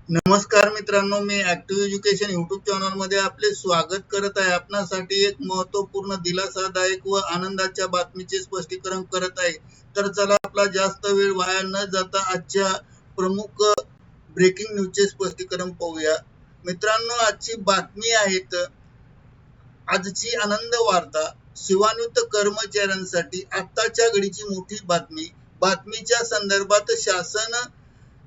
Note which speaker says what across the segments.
Speaker 1: नमस्कार मित्रांनो, मी active education YouTube channel मध्ये आपले स्वागत करत आहे। आपणासाठी एक महत्त्वपूर्ण, दिलासादायक व आनंदाच्या बातमीचे स्पष्टीकरण करत आहे। तर चला, आपला जास्त वेळ वाया न जाता आजच्या प्रमुख ब्रेकिंग न्यूजचे स्पष्टीकरण पाहूया। मित्रांनो, आजची बातमी आहे आजची आनंद वार्ता। सेवानिवृत्त कर्मचाऱ्यांसाठी आताच्या घडीची मोठी बातमी। बातमीच्या संदर्भात शासन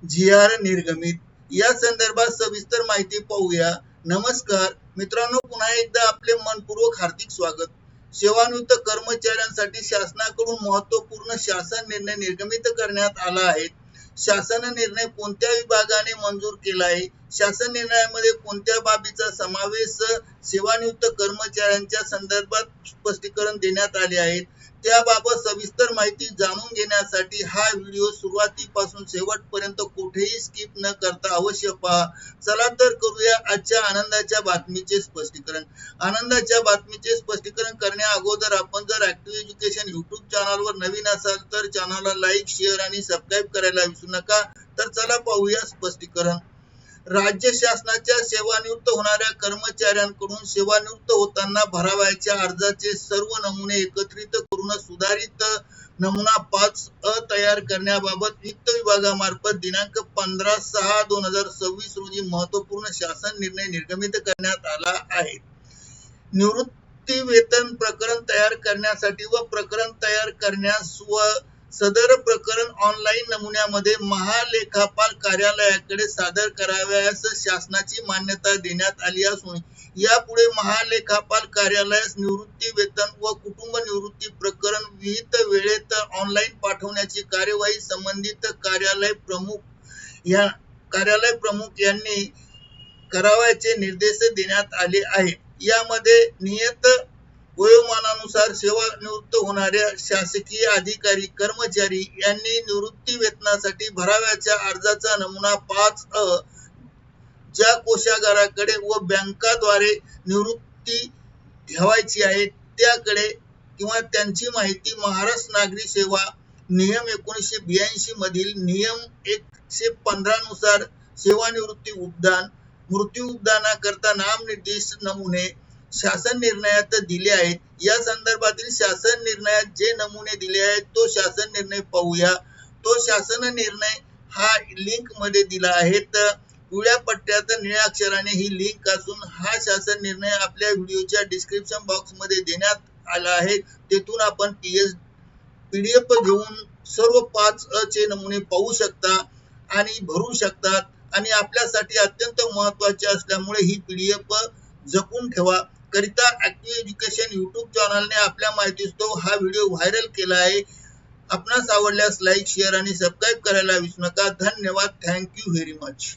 Speaker 1: जी.आर. निर्गमित। या संदर्भात सविस्तर माहिती पाहूया। नमस्कार मित्रांनो, पुन्हा एकदा आपले मनपूर्वक हार्दिक स्वागत। सेवानिवृत्त कर्मचाऱ्यांसाठी शासनाकडून महत्त्वपूर्ण शासन निर्णय निर्गमित करण्यात आला आहे। शासन निर्णय कोणत्या विभागाने मंजूर केला आहे, शासन निर्णयामध्ये कोणत्या बाबीचा समावेश सेवानिवृत्त कर्मचाऱ्यांच्या संदर्भात स्पष्टीकरण देण्यात आले आहे, त्याबाबत सविस्तर माहिती जाणून घेण्यासाठी हा व्हिडिओ सुरुवातीपासून शेवटपर्यंत कुठेही स्किप न करता अवश्य पहा। चला तर करूया आजच्या आनंदाच्या बातमीचे स्पष्टीकरण। आनंदाच्या बातमीचे स्पष्टीकरण करण्या अगोदर आपण जर ऍक्टिव्ह एज्युकेशन युट्यूब चॅनलवर नवीन असाल तर चॅनलला लाईक, शेअर आणि सबस्क्राईब करायला विसरू नका। तर चला पाहूया स्पष्टीकरण। राज्य शासनाच्या सेवानिवृत्त होणाऱ्या कर्मचाऱ्यांकडून सेवानिवृत्त होताना भरावयाच्या अर्जाचे सर्व नमुने एकत्रित करून सुधारित नमुना 5 तयार करण्याबाबत वित्त विभागामार्फत दिनांक 15/6/2026 रोजी महत्त्वपूर्ण शासन निर्णय निर्गमित करण्यात आला आहे। निवृत्ती वेतन प्रकरण तयार करण्यासाठी व प्रकरण तयार करण्यास व सदर प्रकरण ऑनलाईन नमुन्यामध्ये महालेखापाल कार्यालयाकडे सादर करावयास शासनाची मान्यता देण्यात आली असून यापुढे महालेखापाल कार्यालयास निवृत्ती वेतन व कुटुंब निवृत्ती प्रकरण विहित वेळेत ऑनलाईन पाठवण्याची कार्यवाही संबंधित कार्यालय प्रमुख यांनी करावयाचे निर्देश देण्यात आले आहेत। यामध्ये नियत वयोमानानुसार सेवानिवृत्त होणाऱ्या शासकीय अधिकारी कर्मचारी यांनी निवृत्ती वेतनासाठी भरावयाच्या अर्जाचा नमुना 5 ज्या कोषागाराकडे व बँकाद्वारे निवृत्ती घ्यावयाची आहे त्याकडे किंवा त्यांची माहिती महाराष्ट्र नागरी सेवा नियम 1982 मधील नियम 115 नुसार सेवानिवृत्ती उद्यान मृत्यू उद्यानाकरता नामनिर्देशित नमुने शासन निर्णयात दिले आहेत। या संदर्भातील शासन निर्णयात जे नमुने दिले आहेत तो शासन निर्णय पाहूया। तो शासन निर्णय हा लिंक मध्ये दिला आहे। पिवळ्या पट्ट्यात निळ्या अक्षराने ही लिंक असून हा शासन निर्णय आपल्या व्हिडिओच्या डिस्क्रिप्शन बॉक्स मध्ये देण्यात आला आहे। तेथून आपण PDF घेऊन सर्व 5 चे नमुने पाहू शकता आणि भरू शकतात आणि आपल्यासाठी अत्यंत महत्त्वाचे असल्यामुळे ही PDF जपून ठेवा। करिता ऍक्टिव्ह एज्युकेशन युट्यूब चॅनलने आपल्या माहितीस्तव हा व्हिडिओ व्हायरल केला आहे। आपणास आवडल्यास लाईक, शेअर आणि सबस्क्राईब करायला विसरू नका। धन्यवाद। Thank you very much.